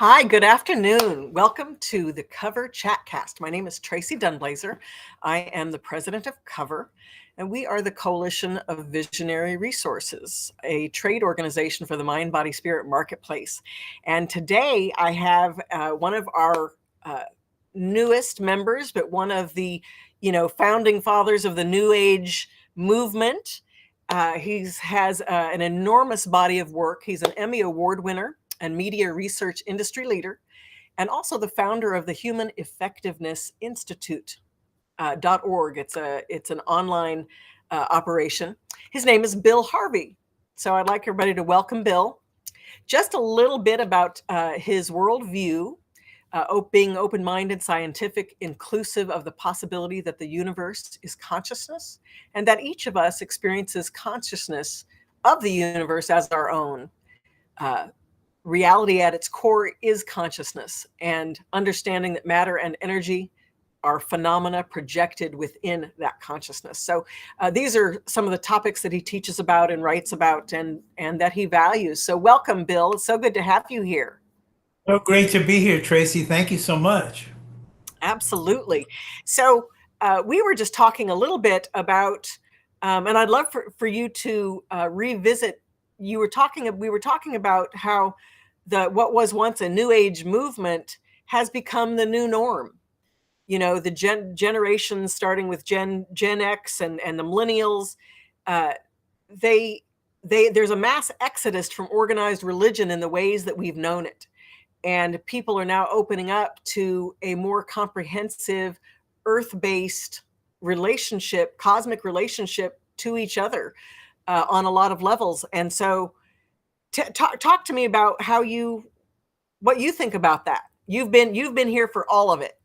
Hi, good afternoon. Welcome to the Cover Chatcast. My name is Tracee Dunblazier. I am the president of Cover, and we are the Coalition of Visionary Resources, a trade organization for the mind, body, spirit marketplace. And today I have one of our newest members, but one of the founding fathers of the New Age movement. He has an enormous body of work. He's an Emmy Award winner and media research industry leader, and also the founder of the Human Effectiveness Institute. .org. It's an online operation. His name is Bill Harvey. So I'd like everybody to welcome Bill. Just a little bit about his worldview, being open-minded, scientific, inclusive of the possibility that the universe is consciousness, and that each of us experiences consciousness of the universe as our own. Reality at its core is consciousness, and understanding that matter and energy are phenomena projected within that consciousness. So these are some of the topics that he teaches about and writes about and that he values. So welcome, Bill. It's so good to have you here. Oh, great to be here, Tracee. Thank you so much. Absolutely. So we were just talking a little bit about, and I'd love for you to revisit. We were talking about how what was once a New Age movement has become the new norm. You know, the generations starting with Gen X and the millennials, there's a mass exodus from organized religion in the ways that we've known it. And people are now opening up to a more comprehensive, earth-based relationship, cosmic relationship to each other on a lot of levels. And so talk to me about what you think about that. You've been here for all of it.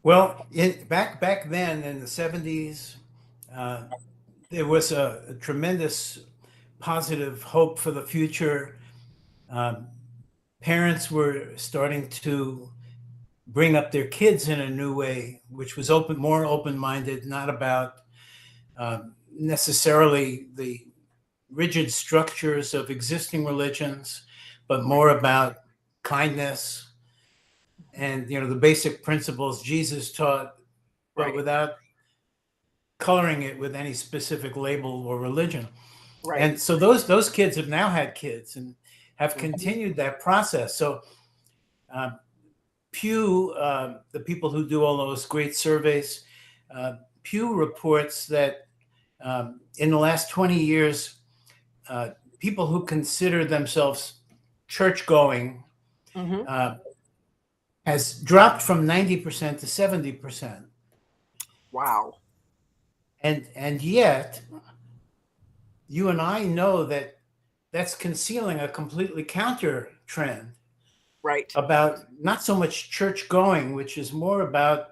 Well, back then in the 70s, there was a tremendous positive hope for the future. Parents were starting to bring up their kids in a new way, which was more open-minded, not about necessarily the rigid structures of existing religions, but more about kindness and the basic principles Jesus taught, but without coloring it with any specific label or religion. Right. And so those kids have now had kids and have continued that process. So Pew, the people who do all those great surveys, Pew reports that in the last 20 years, people who consider themselves church-going has dropped from 90% to 70%. Wow. And yet, you and I know that that's concealing a completely counter trend. Right. About not so much church-going, which is more about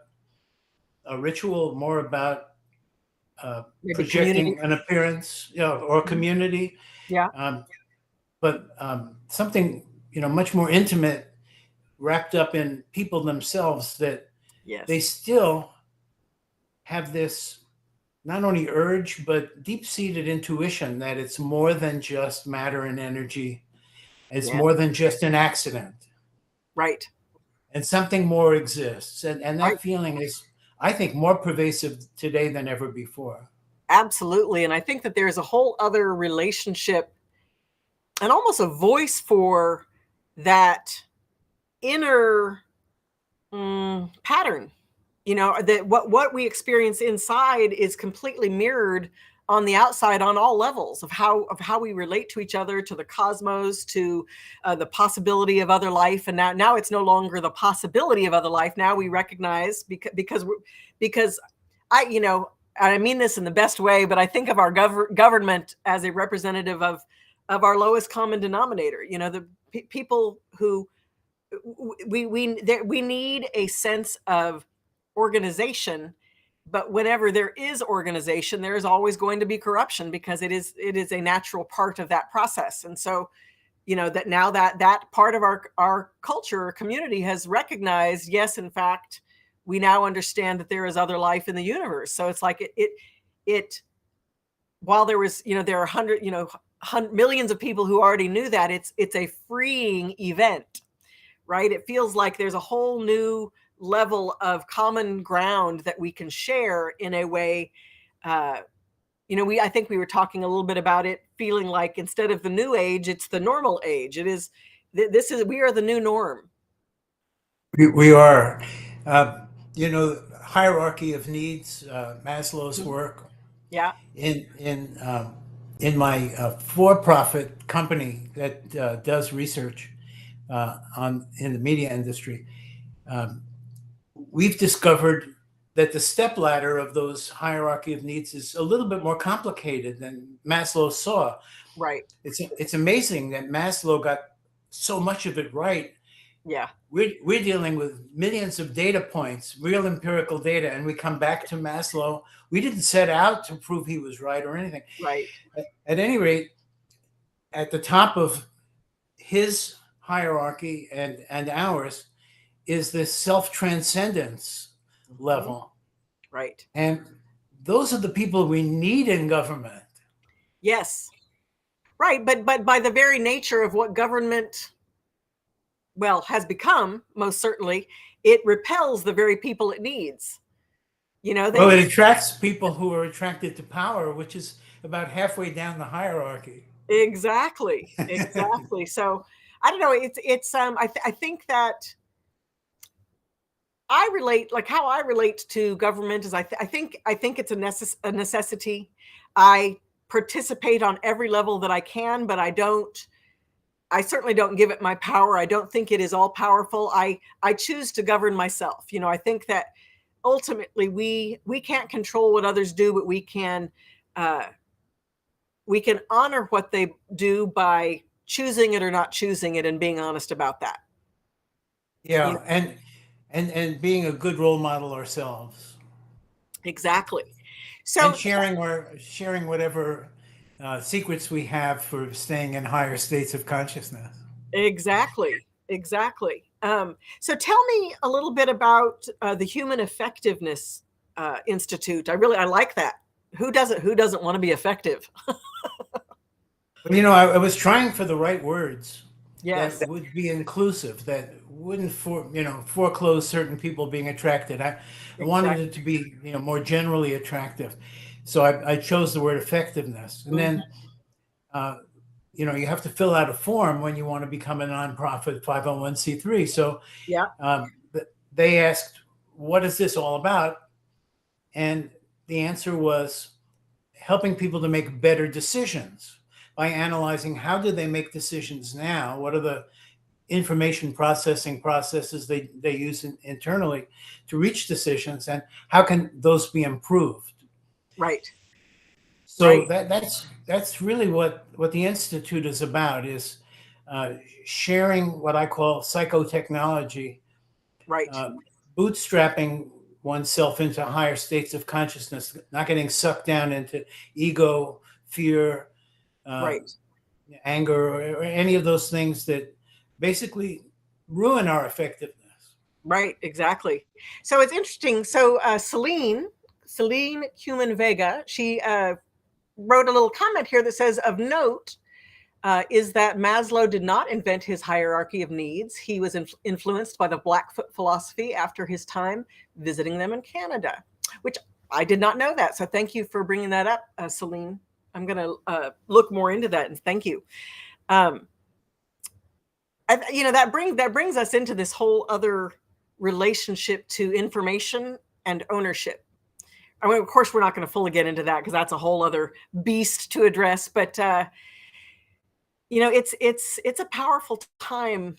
a ritual, more about projecting an appearance, or community. Yeah. But something, much more intimate, wrapped up in people themselves, that they still have this not only urge, but deep-seated intuition that it's more than just matter and energy. It's more than just an accident. Right. And something more exists. And that feeling is, I think, more pervasive today than ever before. Absolutely. And I think that there's a whole other relationship and almost a voice for that inner pattern. That what we experience inside is completely mirrored on the outside on all levels of how we relate to each other, to the cosmos, to the possibility of other life. And now it's no longer the possibility of other life. Now we recognize because I mean this in the best way, but I think of our government as a representative of our lowest common denominator. The people who we need a sense of organization, but whenever there is organization, there is always going to be corruption, because it is a natural part of that process. And so, that now that part of our culture or community has recognized, yes, in fact, we now understand that there is other life in the universe. So it's like it while there was, there are millions of people who already knew that. It's a freeing event, right? It feels like there's a whole new level of common ground that we can share in a way. I think we were talking a little bit about it, feeling like instead of the new age, it's the normal age. It is, we are the new norm. We are, hierarchy of needs, Maslow's work. Yeah. In my for-profit company that does research in the media industry, we've discovered that the stepladder of those hierarchy of needs is a little bit more complicated than Maslow saw. Right. It's amazing that Maslow got so much of it right. Yeah. We're dealing with millions of data points, real empirical data, and we come back to Maslow. We didn't set out to prove he was right or anything. Right. At any rate, at the top of his hierarchy and ours is this self-transcendence level. Right. And those are the people we need in government. Yes. Right. But by the very nature of what government, has become, most certainly, it repels the very people it needs. It attracts people who are attracted to power, which is about halfway down the hierarchy. Exactly. So I don't know. I think that I relate, like how I relate to government is I think it's a necessity. I participate on every level that I can, but I certainly don't give it my power. I don't think it is all powerful. I choose to govern myself. I think that ultimately we can't control what others do, but we can honor what they do by choosing it or not choosing it and being honest about that. Yeah. And being a good role model ourselves. Exactly. So and sharing whatever secrets we have for staying in higher states of consciousness. Exactly. So tell me a little bit about the Human Effectiveness Institute. I like that. Who doesn't want to be effective? I was trying for the right words. Yes. That would be inclusive, that wouldn't foreclose certain people being attracted. I wanted it to be more generally attractive, so I chose the word effectiveness. And then you have to fill out a form when you want to become a nonprofit 501c3. So yeah, they asked, what is this all about? And the answer was helping people to make better decisions by analyzing how do they make decisions now, what are the information processing processes they use internally to reach decisions, and how can those be improved. Right. So that's really what the Institute is about, is sharing what I call psychotechnology, right, bootstrapping oneself into higher states of consciousness, not getting sucked down into ego, fear, anger, or any of those things that basically ruin our effectiveness. Right, exactly. So it's interesting. So Celine Human Vega, she wrote a little comment here that says, of note is that Maslow did not invent his hierarchy of needs. He was influenced by the Blackfoot philosophy after his time visiting them in Canada, which I did not know that. So thank you for bringing that up, Celine. I'm going to look more into that, and thank you. That brings us into this whole other relationship to information and ownership. I mean, of course, we're not going to fully get into that because that's a whole other beast to address. But it's a powerful time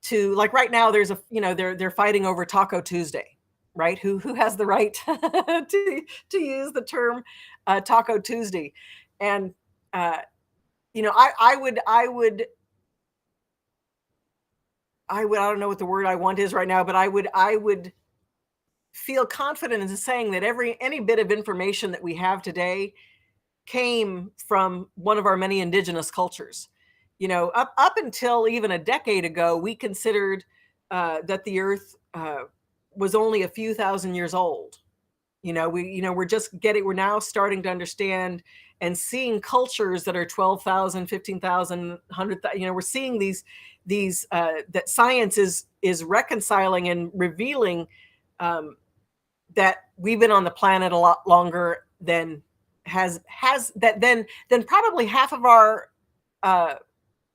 to, like, right now. There's they're fighting over Taco Tuesday, right? Who has the right to use the term Taco Tuesday? And I don't know what the word I want is right now, but I would feel confident in saying that any bit of information that we have today came from one of our many indigenous cultures. Up until even a decade ago, we considered that the earth was only a few thousand years old. We're now starting to understand and seeing cultures that are 12,000, 15,000, 100,000. We're seeing these that science is reconciling and revealing that we've been on the planet a lot longer than then probably half of our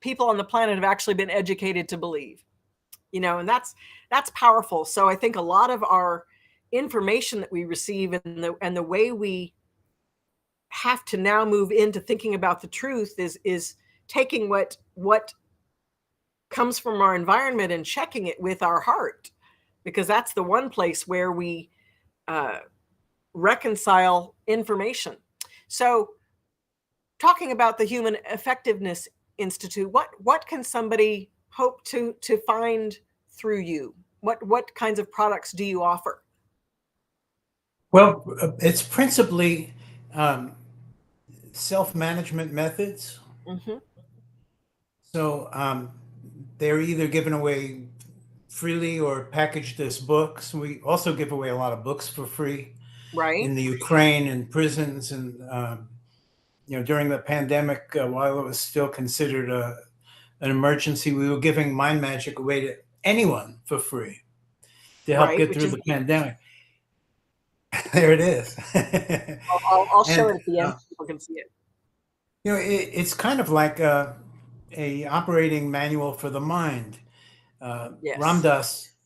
people on the planet have actually been educated to believe. And that's powerful. So I think a lot of our information that we receive and the way we have to now move into thinking about the truth is taking what comes from our environment and checking it with our heart, because that's the one place where we reconcile information. So talking about the Human Effectiveness Institute, what can somebody hope to find through you? What kinds of products do you offer? Well, it's principally self-management methods. Mm-hmm. So they're either given away freely or packaged as books. We also give away a lot of books for free, right, in the Ukraine and prisons, and during the pandemic, while it was still considered an emergency, we were giving mind magic away to anyone for free to help get through the pandemic. There it is. I'll show it at the end so people can see it. It's kind of like a operating manual for the mind. Yes.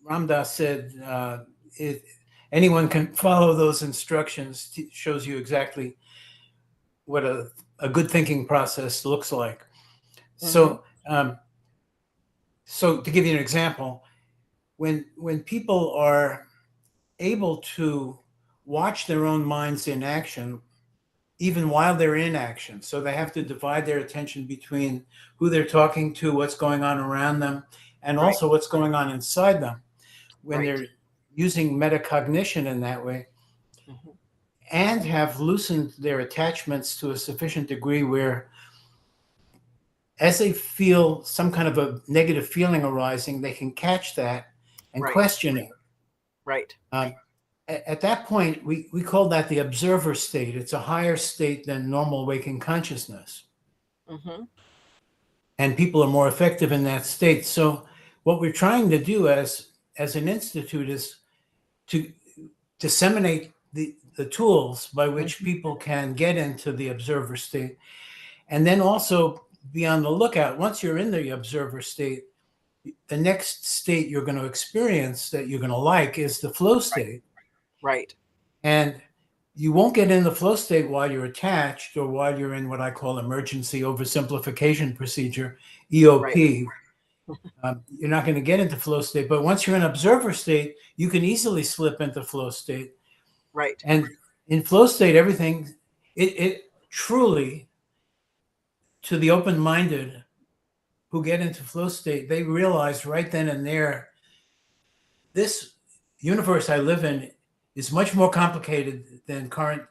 Ramdas said, anyone can follow those instructions. Shows you exactly what a good thinking process looks like. Mm-hmm. So to give you an example, when people are able to watch their own minds in action, even while they're in action, so they have to divide their attention between who they're talking to, what's going on around them, and also what's going on inside them. When they're using metacognition in that way, mm-hmm, and have loosened their attachments to a sufficient degree where, as they feel some kind of a negative feeling arising, they can catch that and question it. Right. At that point, we call that the observer state. It's a higher state than normal waking consciousness. Mm-hmm. And people are more effective in that state. So what we're trying to do as an institute is to disseminate the tools by which mm-hmm, people can get into the observer state, and then also be on the lookout. Once you're in the observer state, the next state you're going to experience that you're going to like is the flow state. Right. And you won't get in the flow state while you're attached or while you're in what I call emergency oversimplification procedure, EOP. Right. You're not going to get into flow state. But once you're in observer state, you can easily slip into flow state. Right. And in flow state, everything, it truly, to the open-minded who get into flow state, they realize right then and there, this universe I live in is much more complicated than current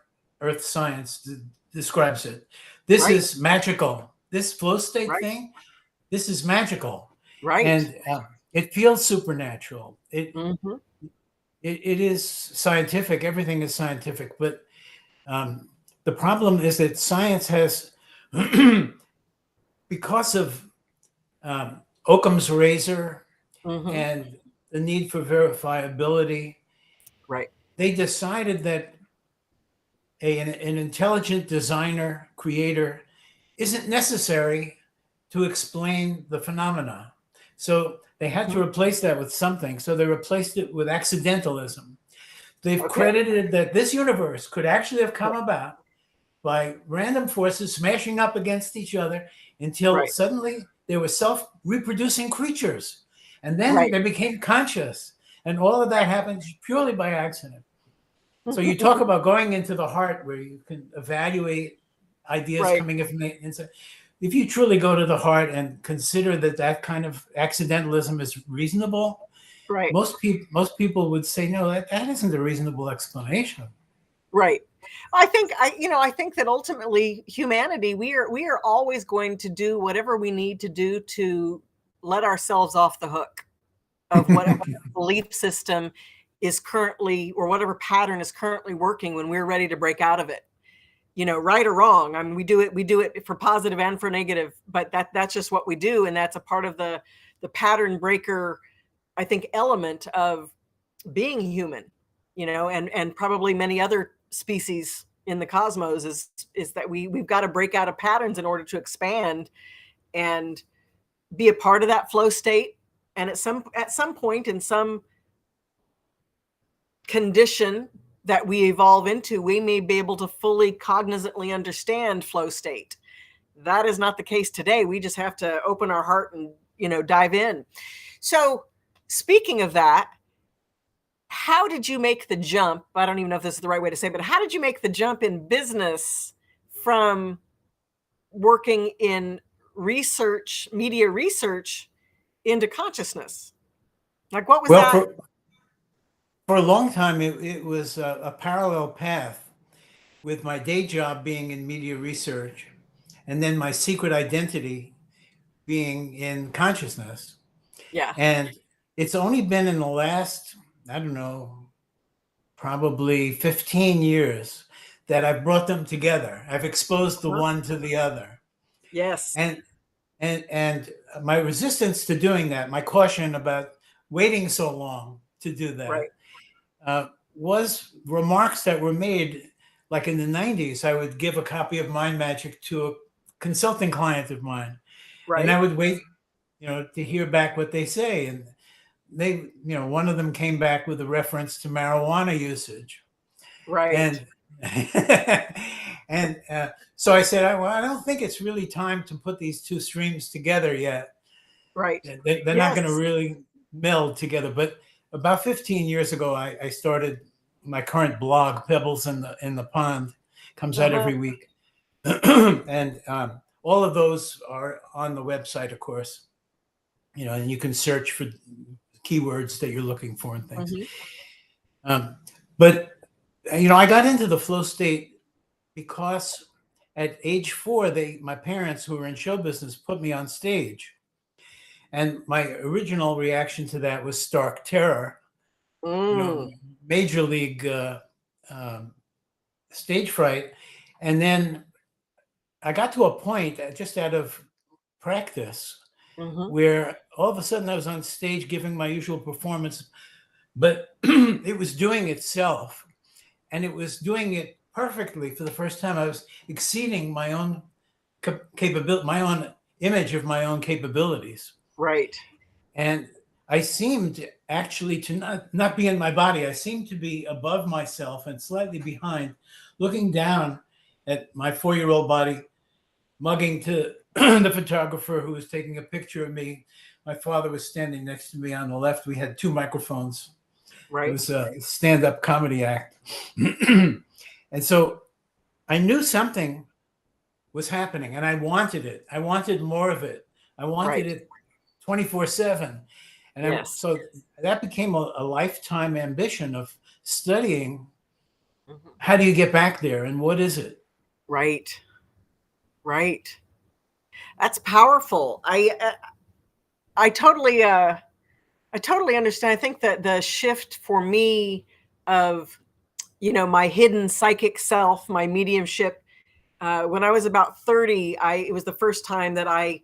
Earth science describes it. This is magical. This flow state thing, this is magical. Right. And it feels supernatural. Mm-hmm, it is scientific. Everything is scientific. But the problem is that science has, because of Occam's razor, mm-hmm, and the need for verifiability, right, they decided that an intelligent designer, creator, isn't necessary to explain the phenomena. So they had to replace that with something. So they replaced it with accidentalism. They've credited that this universe could actually have come about by random forces smashing up against each other until suddenly they were self-reproducing creatures. And then they became conscious. And all of that happened purely by accident. So you talk about going into the heart where you can evaluate ideas coming from the inside. If you truly go to the heart and consider that kind of accidentalism is reasonable, most people would say, no, that isn't a reasonable explanation. Right. I think that ultimately humanity, we are always going to do whatever we need to do to let ourselves off the hook of whatever belief system is currently, or whatever pattern is currently working when we're ready to break out of it. Right or wrong. I mean, we do it for positive and for negative, but that's just what we do. And that's a part of the pattern breaker, I think, element of being human, and probably many other species in the cosmos is that we've got to break out of patterns in order to expand and be a part of that flow state. And at some point, in some condition that we evolve into, we may be able to fully cognizantly understand flow state. That is not the case today. We just have to open our heart and, dive in. So speaking of that, how did you make the jump? I don't even know if this is the right way to say, but how did you make the jump in business from working in research, media research, into consciousness? Like, what was that? For a long time, it was a parallel path, with my day job being in media research and then my secret identity being in consciousness. Yeah. And it's only been in the last, I don't know, probably 15 years that I've brought them together. I've exposed the one to the other. Yes. And my resistance to doing that, my caution about waiting so long to do that, right. Was remarks that were made, like in the 90s. I would give a copy of Mind Magic to a consulting client of mine. Right. And I would wait, to hear back what they say. And they, one of them came back with a reference to marijuana usage. Right. And so I said, well, I don't think it's really time to put these two streams together yet. Right. They're not going to really meld together. But about 15 years ago, I started my current blog, Pebbles in the Pond. Comes out every week. And all of those are on the website, of course. And you can search for keywords that you're looking for and things. But I got into the flow state because at age 4, my parents, who were in show business, put me on stage. And my original reaction to that was stark terror, major league stage fright. And then I got to a point, just out of practice, where all of a sudden I was on stage giving my usual performance, but it was doing itself, and it was doing it perfectly. For the first time, I was exceeding my own capability, my own image of my own capabilities. Right. And I seemed actually to not be in my body. I seemed to be above myself and slightly behind, looking down at my 4-year-old body, mugging to the photographer who was taking a picture of me. My father was standing next to me on the left. We had 2 microphones. Right. It was a stand-up comedy act. And so I knew something was happening, and I wanted it. I wanted more of it. I wanted it 24/7. And so that became a lifetime ambition of studying. How do you get back there, and what is it? Right. Right. That's powerful. I totally understand. I think that the shift for me of, my hidden psychic self, my mediumship, when I was about 30, it was the first time that I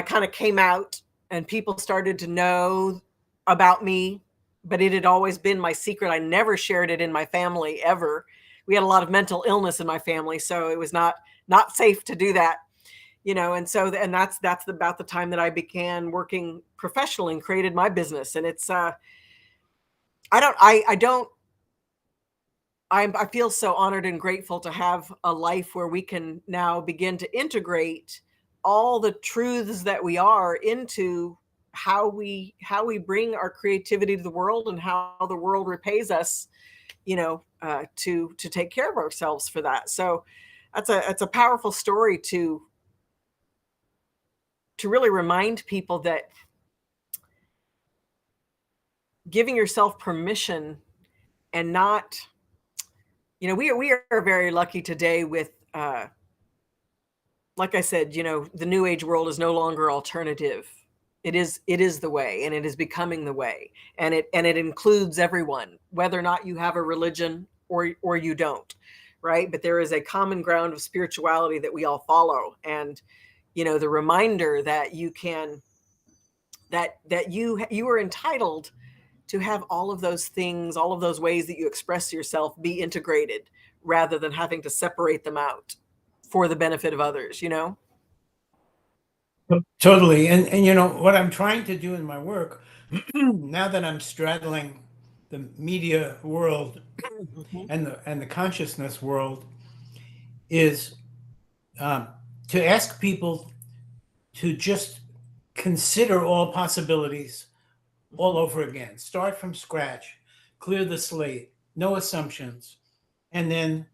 kind of came out and people started to know about me, but it had always been my secret. I never shared it in my family ever. We had a lot of mental illness in my family, so it was not safe to do that. And so, and that's about the time that I began working professionally and created my business. And it's, I feel so honored and grateful to have a life where we can now begin to integrate all the truths that we are into how we bring our creativity to the world, and how the world repays us, to take care of ourselves for that. So that's a powerful story to really remind people that giving yourself permission, and not, we are very lucky today with, like I said, the new age world is no longer alternative. It is the way, and it is becoming the way, and it includes everyone, whether or not you have a religion or you don't, right? But there is a common ground of spirituality that we all follow, and the reminder that you can that you are entitled to have all of those things, all of those ways that you express yourself be integrated rather than having to separate them out for the benefit of others, Totally. And what I'm trying to do in my work, now that I'm straddling the media world and the consciousness world, is to ask people to just consider all possibilities all over again. Start from scratch, clear the slate, no assumptions, and then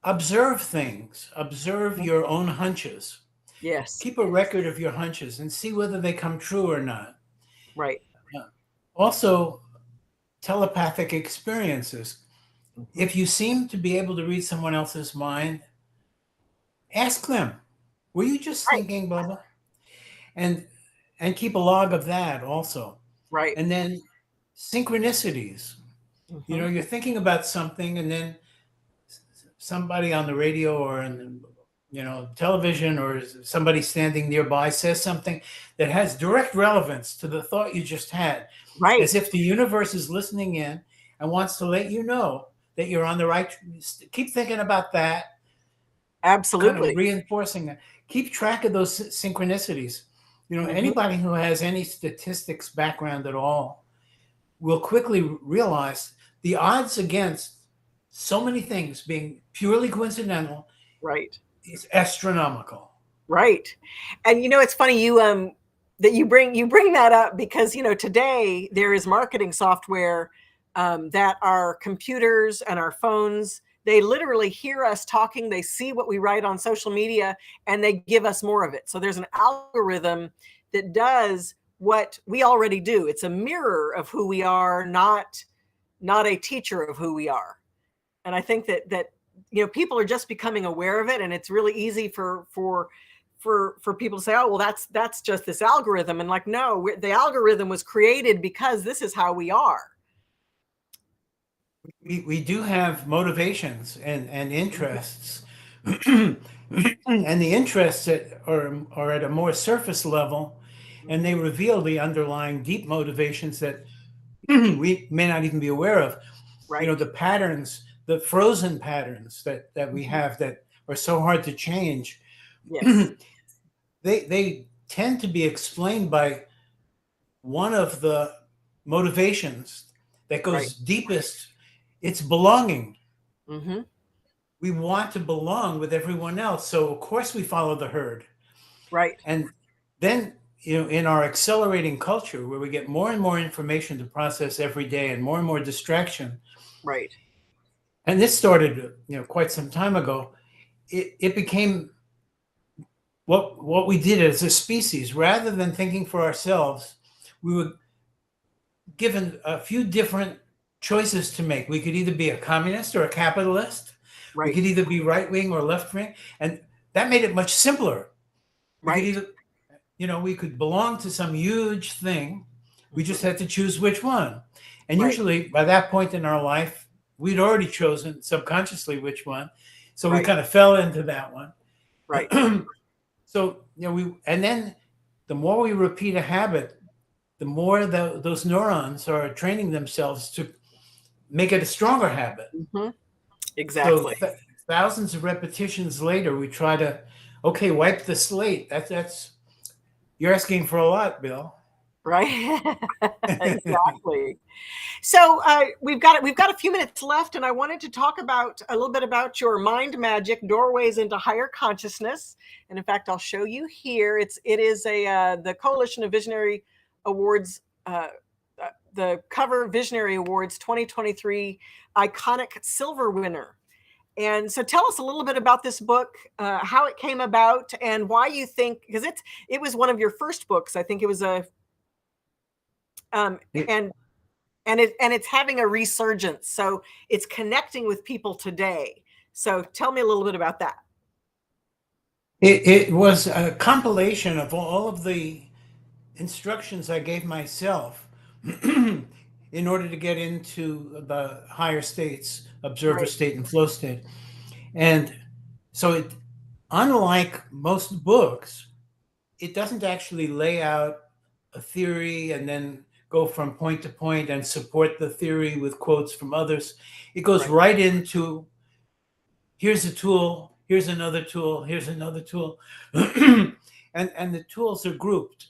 observe things, observe your own hunches. Yes. Keep a record of your hunches and see whether they come true or not. Right. Also, telepathic experiences. If you seem to be able to read someone else's mind, ask them, were you just thinking, Bubba? And keep a log of that also. Right. And then synchronicities. You're thinking about something, and then somebody on the radio or in television or somebody standing nearby says something that has direct relevance to the thought you just had. Right. As if the universe is listening in and wants to let you know that you're on the right. Keep thinking about that. Absolutely. Kind of reinforcing that. Keep track of those synchronicities. Anybody who has any statistics background at all will quickly realize the odds against so many things being purely coincidental, right, is astronomical. Right. And it's funny that you bring that up, because today there is marketing software that our computers and our phones, they literally hear us talking, they see what we write on social media, and they give us more of it. So there's an algorithm that does what we already do. It's a mirror of who we are, not a teacher of who we are. And I think that people are just becoming aware of it, and it's really easy for people to say, oh, well, that's just this algorithm. And like, no, the algorithm was created because this is how we are. We do have motivations and interests, and the interests are at a more surface level, and they reveal the underlying deep motivations that we may not even be aware of. Right. The patterns, the frozen patterns that we have that are so hard to change. Yes. They tend to be explained by one of the motivations that goes deepest. It's belonging. We want to belong with everyone else. So of course we follow the herd. Right. And then, in our accelerating culture where we get more and more information to process every day and more distraction. Right. And this started, quite some time ago. It became what we did as a species. Rather than thinking for ourselves, we were given a few different choices to make. We could either be a communist or a capitalist. Right. We could either be right wing or left wing, and that made it much simpler. We could either, we could belong to some huge thing. We just had to choose which one. And usually by that point in our life, we'd already chosen subconsciously which one. So we kind of fell into that one. Right. So, and then the more we repeat a habit, the more those neurons are training themselves to make it a stronger habit. Exactly. So thousands of repetitions later, we try to, wipe the slate. That's you're asking for a lot, Bill. Right. Exactly. So we've got a few minutes left, and I wanted to talk a little bit about your Mind Magic: Doorways into Higher Consciousness. And in fact, I'll show you here. It is the Coalition of Visionary Awards, the COVR Visionary Awards 2023 Iconic Silver winner. And so tell us a little bit about this book, how it came about, and why you think, because it was one of your first books. I think it was and it's having a resurgence. So it's connecting with people today. So tell me a little bit about that. It was a compilation of all of the instructions I gave myself in order to get into the higher states, observer state and flow state. And so it, unlike most books, it doesn't actually lay out a theory and then go from point to point and support the theory with quotes from others. It goes right into, here's a tool, here's another tool, here's another tool. And the tools are grouped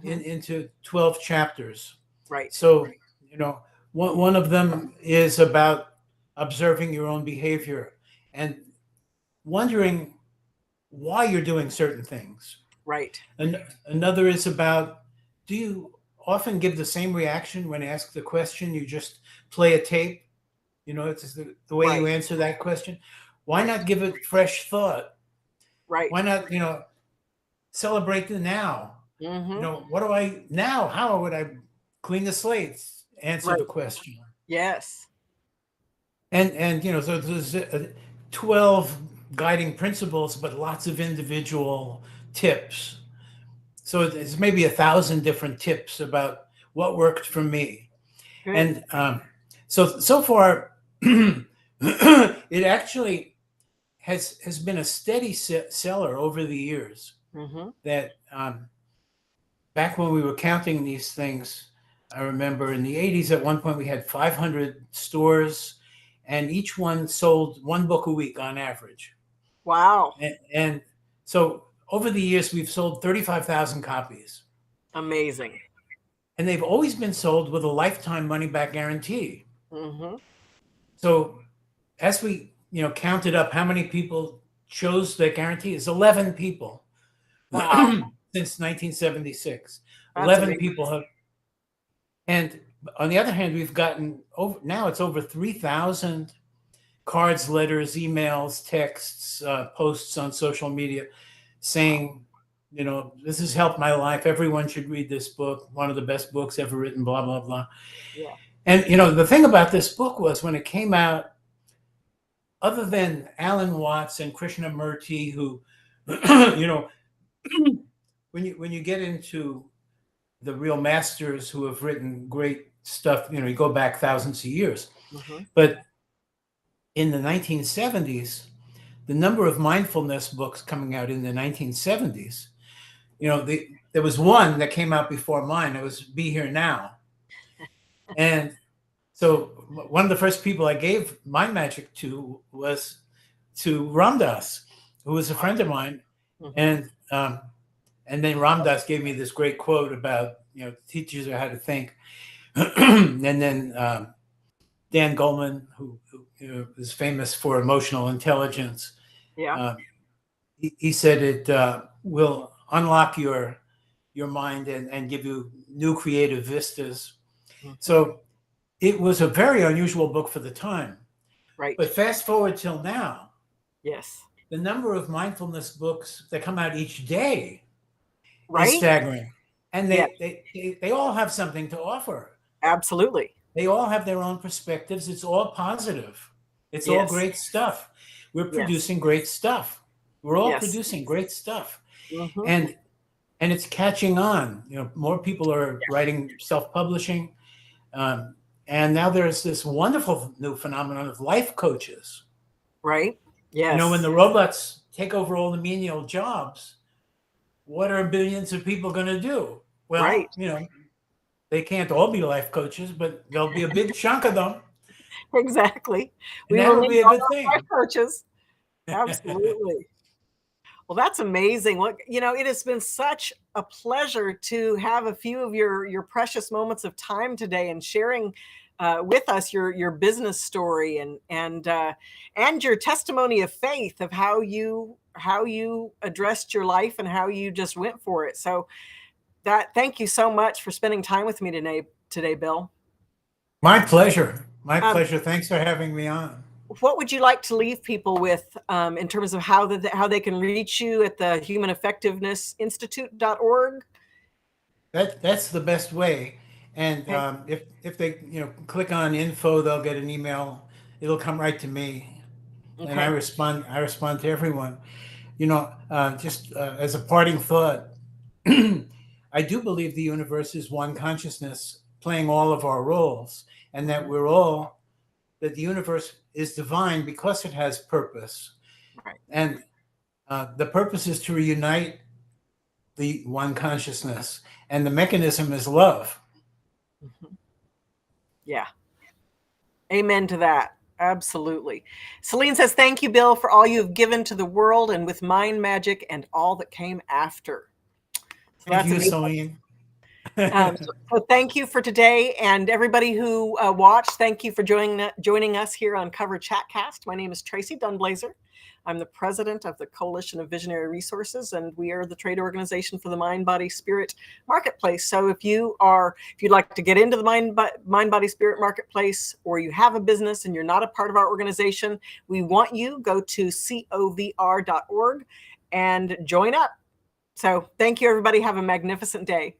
into 12 chapters. Right. So, you know, one of them is about observing your own behavior and wondering why you're doing certain things. Right. And another is about, do you often give the same reaction when asked the question? You just play a tape? You know, it's the way you answer that question. Why not give it fresh thought? Right. Why not, you know, celebrate the now? You know, what do I now? How would I clean the slates? Answer the question. Yes. And you know, so there's 12 guiding principles, but lots of individual tips. So it's maybe 1,000 different tips about what worked for me. Good. And so far, it actually has been a steady seller over the years. That back when we were counting these things, I remember in the 80s at one point we had 500 stores, and each one sold one book a week on average. Wow. And so over the years, we've sold 35,000 copies. Amazing. And they've always been sold with a lifetime money-back guarantee. So as we, you know, counted up how many people chose that guarantee, it's 11 people. Wow. Since 1976. That's 11 amazing. People have. And on the other hand, we've gotten over, now it's over 3,000 cards, letters, emails, texts, posts on social media saying, you know, this has helped my life. Everyone should read this book. One of the best books ever written, blah, blah, blah. Yeah. And, you know, the thing about this book was when it came out, other than Alan Watts and Krishnamurti, who, you know, when you get into the real masters who have written great stuff, you know, you go back thousands of years. But in the 1970s, the number of mindfulness books coming out in the 1970s, you know, there was one that came out before mine. It was Be Here Now. And so one of the first people I gave Mind Magic to was to Ram Dass, who was a friend of mine. And then Ram Dass gave me this great quote about, you know, teachers are how to think. And then Dan Goleman, who you know, is famous for emotional intelligence. Yeah. He said it will unlock your mind and give you new creative vistas. So it was a very unusual book for the time. Right. But fast forward till now. Yes. The number of mindfulness books that come out each day is staggering. And they all have something to offer. Absolutely. They all have their own perspectives. It's all positive. It's all great stuff. We're producing great stuff. We're all producing great stuff. And it's catching on. You know, more people are writing self-publishing. And now there's this wonderful new phenomenon of life coaches. Right. Yes. You know, when the robots take over all the menial jobs, what are billions of people going to do? Well, you know, they can't all be life coaches, but there'll be a big chunk of them. Exactly. And that'll be a good thing. Life coaches. Absolutely. Well, that's amazing. Look, you know, it has been such a pleasure to have a few of your precious moments of time today and sharing with us your business story and your testimony of faith of how you addressed your life and how you just went for it. So thank you so much for spending time with me today, Bill. My pleasure. My pleasure. Thanks for having me on. What would you like to leave people with in terms of how they can reach you at the humaneffectivenessinstitute.org? That's the best way. And if they click on info, they'll get an email. It'll come right to me, and I respond to everyone. You know, just as a parting thought, I do believe the universe is one consciousness playing all of our roles, and that we're all, that the universe is divine because it has purpose. Right. And the purpose is to reunite the one consciousness, and the mechanism is love. Mm-hmm. Yeah. Amen to that. Absolutely. Celine says, thank you, Bill, for all you've given to the world and with mind magic and all that came after. So thank you, Celine. So thank you for today, and everybody who watched, thank you for joining us here on Cover Chatcast. My name is Tracee Dunblazier. I'm the president of the Coalition of Visionary Resources, and we are the trade organization for the Mind, Body, Spirit marketplace. So if you'd like to get into the Mind, Body, Spirit marketplace, or you have a business and you're not a part of our organization, we want you go to COVR.org and join up. So thank you, everybody. Have a magnificent day.